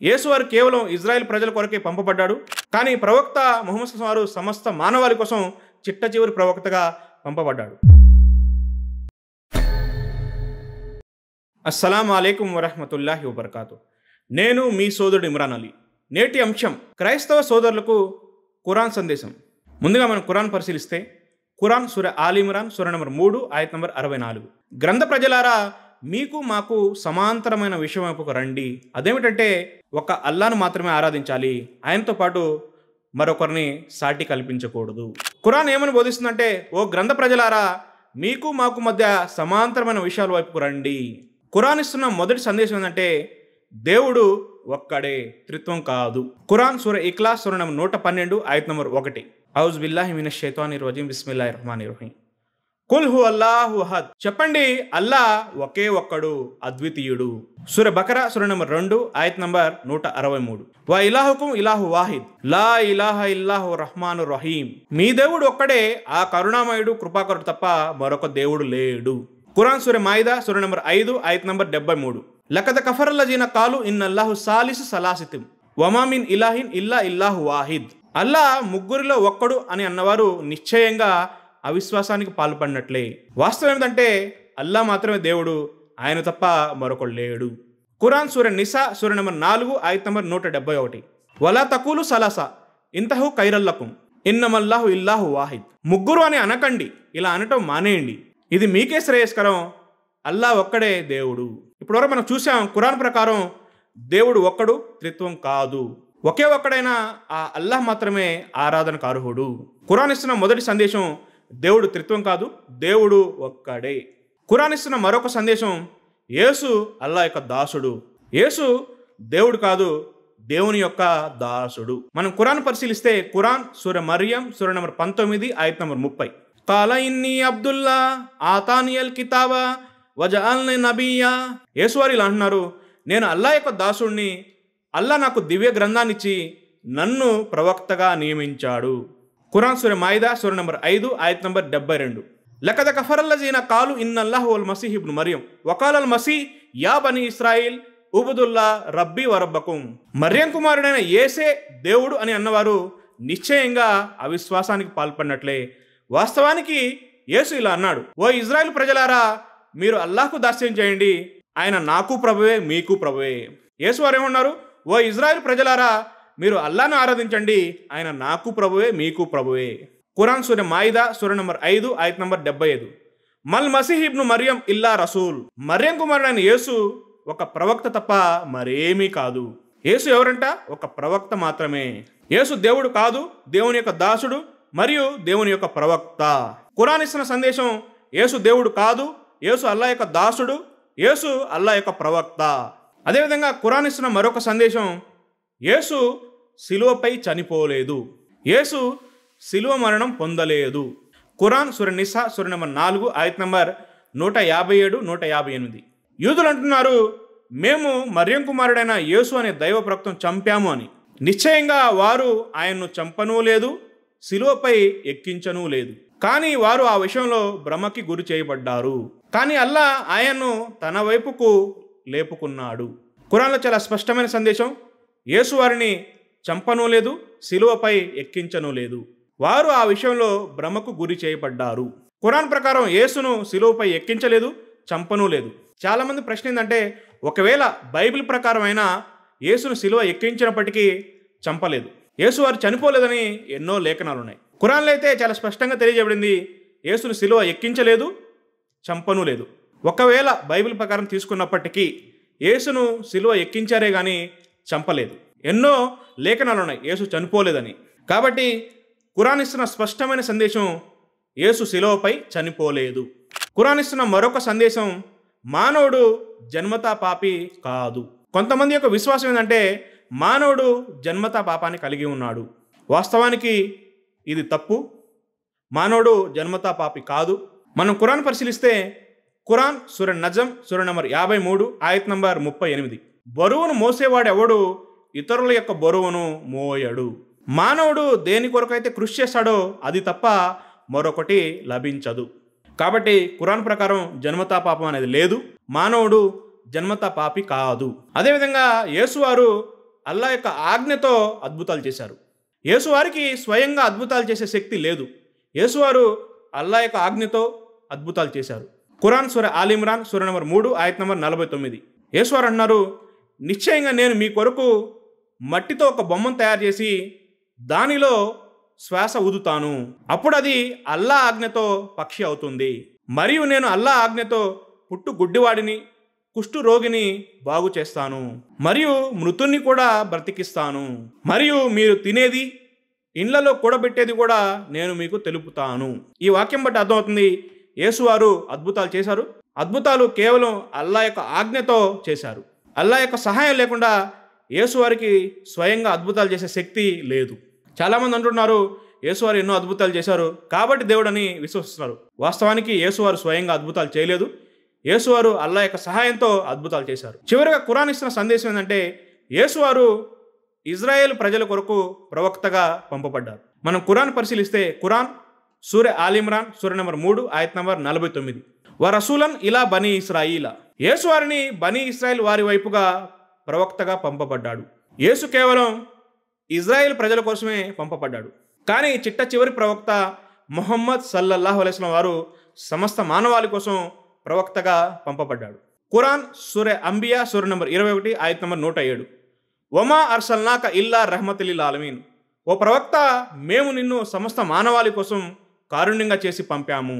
యేసు వారు కేవలం ఇజ్రాయెల్ ప్రజల కొరకే పంపబడ్డాడు. కానీ ప్రవక్త ముహమ్మద్ సల్లల్లాహు అలైహి వసల్లం సమస్త మానవాళి కోసం చిట్ట చివరి ప్రవక్తగా పంపబడ్డాడు. అస్సలాము అలైకుం వరహ్మతుల్లాహి వబర్కాతు. నేను మీ సోదరుడు ఇమ్రాన్ అలీ. నేటి అంశం క్రైస్తవ సోదరులకు ఖురాన్ సందేశం. ముందుగా మనం ఖురాన్ పరిశీలిస్తే ఖురాన్ సూర ఆల్ ఇమ్రాన్ సూర నంబర్ 3 ఆయత్ నంబర్ 64. గ్రంథ ప్రజలారా, మీకు మాకు సమాంతరమైన విషయం వైపుకు రండి. అదేమిటంటే ఒక అల్లాను మాత్రమే ఆరాధించాలి, ఆయనతో పాటు మరొకరిని సాటి కల్పించకూడదు. ఖురాన్ ఏమని బోధిస్తుందంటే, ఓ గ్రంథ ప్రజలారా, మీకు మాకు మధ్య సమాంతరమైన విషయాల వైపుకు రండి. ఖురాన్ ఇస్తున్న మొదటి సందేశం ఏంటంటే దేవుడు ఒక్కడే, త్రిత్వం కాదు. ఖురాన్ సూర ఇఖ్లాస్ సూర నంబర్ 112 ఆయత్ నంబర్ 1. ఔజు బిల్లాహి మినష్ షైతానిర్ రజీం బిస్మిల్లాహిర్ రహ్మానిర్ రహీం. కుల్ హు అల్లాహు అహద్. చెప్పండి, అల్లా ఒకే ఒక్కడు, అద్వితీయుడు. సూర బకరా సూర నంబర్ 2 ఆయత్ నంబర్ 163. వా ఇలాహుకుం ఇలాహు వాహిద్ లా ఇలాహ ఇల్లాహు రహ్మానుర్ రహీం. మీ దేవుడు ఒక్కడే, ఆ కరుణామయుడు కృపాకరుడు తప్ప మరొక దేవుడు లేడు. ఖురాన్ సూర మాయిదా సూర నంబర్ 5 ఆయత్ నంబర్ 73. లకద కఫరల్లజీన కాలు ఇన్నల్లాహు సాలిసు సలాసితిం వమా మిన్ ఇలాహిన్ ఇల్లా ఇల్లాహు వాహిద్. అల్లా ముగ్గురిలో ఒక్కడు అని అన్నవారు నిశ్చయంగా అవిశ్వాసానికి పాల్పడినట్లే. వాస్తవం ఏమిటంటే అల్లా మాత్రమే దేవుడు, ఆయన తప్ప మరొకడు లేడు. ఖురాన్ సూర నిసా సూర నంబర్ 4 ఆయత్ నంబర్ 171. వలా తకూలు సలాసా ఇంతహు ఖైరల్లకుం ఇన్నమల్లాహు ఇల్లాహు వాహిద్. ముగ్గురు అని అనకండి, ఇలా అనటం మానేయండి, ఇది మీకే శ్రేయస్కరం, అల్లా ఒక్కడే దేవుడు. ఇప్పటివరకు మనం చూసాం, ఖురాన్ ప్రకారం దేవుడు ఒక్కడు, త్రిత్వం కాదు. ఒకే ఒక్కడైనా ఆ అల్లాహ్ మాత్రమే ఆరాధనకు అర్హుడు. ఖురాన్ ఇస్తున్న మొదటి సందేశం దేవుడు త్రిత్వం కాదు, దేవుడు ఒక్కడే. ఖురాన్ ఇస్తున్న మరొక సందేశం యేసు అల్లాహ్ యొక్క దాసుడు. యేసు దేవుడు కాదు, దేవుని యొక్క దాసుడు. మనం ఖురాన్ పరిశీలిస్తే ఖురాన్ సూర మరియం సూర నంబర్ 19 ఆయత్ నంబర్ 30. కాల ఇన్ని అబ్దుల్లా ఆతానియల్ కితాబా వజఅల్ని నబియ్యా. యేసు వారు ఇలా అంటున్నారు, నేను అల్లా యొక్క దాసుడిని, అల్లా నాకు దివ్య గ్రంథాన్ని ఇచ్చి నన్ను ప్రవక్తగా నియమించాడు. ఖురాన్ సూర మాయిదా సూర నంబర్ 5 ఆయత్ నంబర్ 72. లకద కఫరల్లజీన కాలు ఇన్నల్లాహు వల్ మసీహ్ ఇబ్ను మరియం వకాలల్ మసీహ్ యా బనీ ఇస్రాయిల్ ఉబుదుల్లా రబ్బీ వరబ్బకుం. మరియం కుమారుడైన యేసే దేవుడు అని అన్నవారు నిశ్చయంగా అవిశ్వాసానికి పాల్పడినట్లే. వాస్తవానికి యేసు ఇలా అన్నాడు, ఓ ఇజ్రాయిల్ ప్రజలారా, మీరు అల్లాహకు దాస్యం చేయండి, ఆయన నాకు ప్రభువే మీకు ప్రభువే. యేసు వారు ఏమన్నారు, ఓ ఇజ్రాయిల్ ప్రజలారా, మీరు అల్లాను ఆరాధించండి, ఆయన నాకు ప్రభువే మీకు ప్రభువే. ఖురాన్ సూర మాయిదా సూర నంబర్ 5 ఆయత్ నంబర్ 75. మల్ మసీహ్ ఇబ్ను మరియం ఇల్లా రసూల్. మరియం కుమారుడైన యేసు ఒక ప్రవక్త తప్ప మరేమీ కాదు. యేసు ఎవరంట? ఒక ప్రవక్త మాత్రమే. యేసు దేవుడు కాదు, దేవుని యొక్క దాసుడు మరియు దేవుని యొక్క ప్రవక్త. ఖురాన్ ఇస్తున్న సందేశం యేసు దేవుడు కాదు, యేసు అల్లా యొక్క దాసుడు, యేసు అల్లా యొక్క ప్రవక్త. అదేవిధంగా ఖురాన్ ఇస్తున్న మరొక సందేశం యేసు సిలువపై చనిపోలేదు, యేసు సిలువ మరణం పొందలేదు. ఖురాన్ సూర నిసా సూర నంబర్ 4 ఆయత్ నంబర్ 157, 158. యూదులు అంటున్నారు, మేము మరియం కుమారుడైన యేసు అనే దైవ ప్రవక్తను చంపాము అని. నిశ్చయంగా వారు ఆయన్ను చంపనూ లేదు, సిలువపై ఎక్కించనూ లేదు. కానీ వారు ఆ విషయంలో భ్రమకి గురి చేయబడ్డారు. కానీ అల్లా ఆయన్ను తన వైపుకు లేపుకున్నాడు. ఖురాన్లో చాలా స్పష్టమైన సందేశం, యేసు వారిని చంపనూ లేదు, సిలువపై ఎక్కించనూ లేదు. వారు ఆ విషయంలో భ్రమకు గురి చేయబడ్డారు. ఖురాన్ ప్రకారం యేసును సిలువపై ఎక్కించలేదు, చంపనూ లేదు. చాలామంది ప్రశ్న ఏంటంటే, ఒకవేళ బైబిల్ ప్రకారం అయినా యేసును సిలువ ఎక్కించినప్పటికీ చంపలేదు, యేసు వారు చనిపోలేదని ఎన్నో లేఖనాలు ఉన్నాయి. ఖురాన్లో అయితే చాలా స్పష్టంగా తెలియజేయబడింది, యేసును సిలువ ఎక్కించలేదు, చంపనూ లేదు. ఒకవేళ బైబిల్ ప్రకారం తీసుకున్నప్పటికీ యేసును సిలువ ఎక్కించారే కానీ చంపలేదు. ఎన్నో లేఖనాలు ఉన్నాయి యేసు చనిపోలేదని. కాబట్టి ఖురాన్ ఇస్తున్న స్పష్టమైన సందేశం యేసు సిలువపై చనిపోలేదు. ఖురాన్ ఇస్తున్న మరొక సందేశం మానవుడు జన్మతా పాపి కాదు. కొంతమంది యొక్క విశ్వాసం ఏంటంటే మానవుడు జన్మతా పాపాన్ని కలిగి ఉన్నాడు. వాస్తవానికి ఇది తప్పు. మానవుడు జన్మతా పాపి కాదు. మనం ఖురాన్ పరిశీలిస్తే ఖురాన్ సూర నజం సూర నంబర్ 53 ఆయత్ నంబర్ 38. బరువును మోసేవాడెవడు ఇతరుల యొక్క బరువును మోయడు. మానవుడు దేని కొరకైతే కృషి చేస్తాడో అది తప్ప మరొకటి లభించదు. కాబట్టి ఖురాన్ ప్రకారం జన్మతా పాపం అనేది లేదు, మానవుడు జన్మతా పాపి కాదు. అదేవిధంగా యేసు వారు అల్లా యొక్క ఆజ్ఞతో అద్భుతాలు చేశారు. యేసువారికి స్వయంగా అద్భుతాలు చేసే శక్తి లేదు. యేసువారు అల్లా యొక్క ఆజ్ఞతో అద్భుతాలు చేశారు. ఖురాన్ సూర ఆల్ ఇమ్రాన్ సూర నంబర్ 3 ఆయత్ నంబర్ 49. యేసువారు అన్నారు, నిశ్చయంగా నేను మీ కొరకు మట్టితో ఒక బొమ్మను తయారు చేసి దానిలో శ్వాస ఊదుతాను, అప్పుడు అది అల్లా ఆజ్ఞతో పక్షి అవుతుంది. మరియు నేను అల్లా ఆజ్ఞతో పుట్టు గుడ్డివాడిని, కుష్టు రోగిని బాగు చేస్తాను, మరియు మృతుణ్ణి కూడా బ్రతికిస్తాను, మరియు మీరు తినేది ఇండ్లలో కూడబెట్టేది కూడా నేను మీకు తెలుపుతాను. ఈ వాక్యం బట్టి అర్థమవుతుంది, యేసువారు అద్భుతాలు చేశారు. అద్భుతాలు కేవలం అల్లా యొక్క ఆజ్ఞతో చేశారు. అల్లా యొక్క సహాయం లేకుండా యేసువారికి స్వయంగా అద్భుతాలు చేసే శక్తి లేదు. చాలామంది అంటున్నారు యేసువారు ఎన్నో అద్భుతాలు చేశారు కాబట్టి దేవుడని విశ్వసిస్తున్నారు. వాస్తవానికి యేసువారు స్వయంగా అద్భుతాలు చేయలేదు. యేసువారు అల్లా యొక్క సహాయంతో అద్భుతాలు చేశారు. చివరిగా ఖురాన్ ఇస్తున్న సందేశం ఏంటంటే, యేసువారు ఇజ్రాయేల్ ప్రజల కొరకు ప్రవక్తగా పంపబడ్డారు. మనం ఖురాన్ పరిశీలిస్తే ఖురాన్ సూర ఆల్ ఇమ్రాన్ సూర నంబర్ 3 ఆయత్ నంబర్ 49. వ రసూలన్ ఇలా బనీ ఇస్రాయిల, యేసువారిని బనీ ఇస్రాయిల్ వారి వైపుగా ప్రవక్తగా పంపబడ్డాడు. యేసు కేవలం ఇజ్రాయేల్ ప్రజల కోసమే పంపబడ్డాడు. కానీ చిట్ట చివరి ప్రవక్త ముహమ్మద్ సల్లల్లాహు అలైహి వసల్లం వారు సమస్త మానవాళి కోసం ప్రవక్తగా పంపబడ్డాడు. ఖురాన్ సూర అంబియా సూర నంబర్ 21 ఆయత్ నంబర్ 107. వమా అర్సల్నాక ఇల్లా రహమతులిల్ ఆలమీన్, ఓ ప్రవక్త మేము నిన్ను సమస్త మానవాళి కోసం కారుణ్యంగా చేసి పంపాము.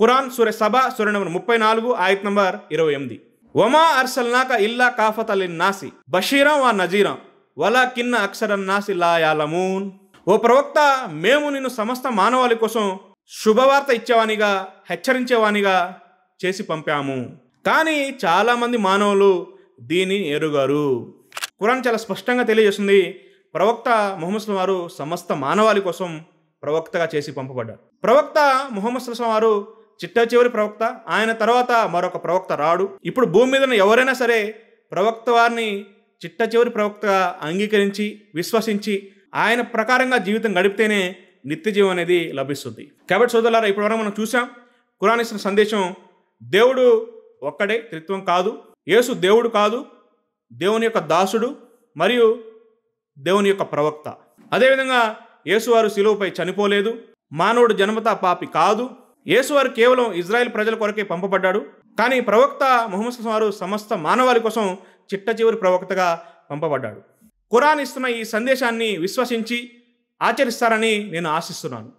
ఖురాన్ సూర సబా సూర నంబర్ 34 ఆయత్ నంబర్ 28. వమా అర్సల్నాక ఇల్లా కాఫతలిన్ నాసి బషీరా వా నజీరా వలాకిన్న అక్సరన్ నాసి లా యాలమూన్, ఓ ప్రవక్త మేము నిన్ను సమస్త మానవాళి కోసం శుభవార్త ఇచ్చేవానిగా హెచ్చరించేవానిగా చేసి పంపాము, కానీ చాలామంది మానవులు దీన్ని ఎరుగరు. ఖురాన్ చాలా స్పష్టంగా తెలియజేస్తుంది, ప్రవక్త ముహమ్మద్ సల్లల్లాహు అలైహి వసల్లం వారు సమస్త మానవాళి కోసం ప్రవక్తగా చేసి పంపబడ్డారు. ప్రవక్త ముహమ్మద్ సల్లల్లాహు అలైహి వసల్లం వారు చిట్ట చివరి ప్రవక్త. ఆయన తర్వాత మరొక ప్రవక్త రాడు. ఇప్పుడు భూమి మీద ఎవరైనా సరే ప్రవక్త వారిని చిట్ట చివరి ప్రవక్తగా అంగీకరించి విశ్వసించి ఆయన ప్రకారంగా జీవితం గడిపితేనే నిత్య జీవం అనేది లభిస్తుంది. కాబట్టి సోదరులారా, ఇప్పటివరకు మనం చూసాం ఖురాన్ ఇస్తున్న సందేశం, దేవుడు ఒక్కడే, త్రిత్వం కాదు. యేసు దేవుడు కాదు, దేవుని యొక్క దాసుడు మరియు దేవుని యొక్క ప్రవక్త. అదేవిధంగా యేసువారు శిలువపై చనిపోలేదు, మానవుడు జన్మతా పాపి కాదు. యేసువారు కేవలం ఇజ్రాయెల్ ప్రజల కొరకే పంపబడ్డాడు. కానీ ప్రవక్త ముహమ్మద్ సల్లల్లాహు అలైహి వసల్లం వారు సమస్త మానవాళి కోసం చిట్ట చివరి ప్రవక్తగా పంపబడ్డాడు. ఖురాన్ ఇస్తున్న ఈ సందేశాన్ని విశ్వసించి ఆచరిస్తారని నేను ఆశిస్తున్నాను.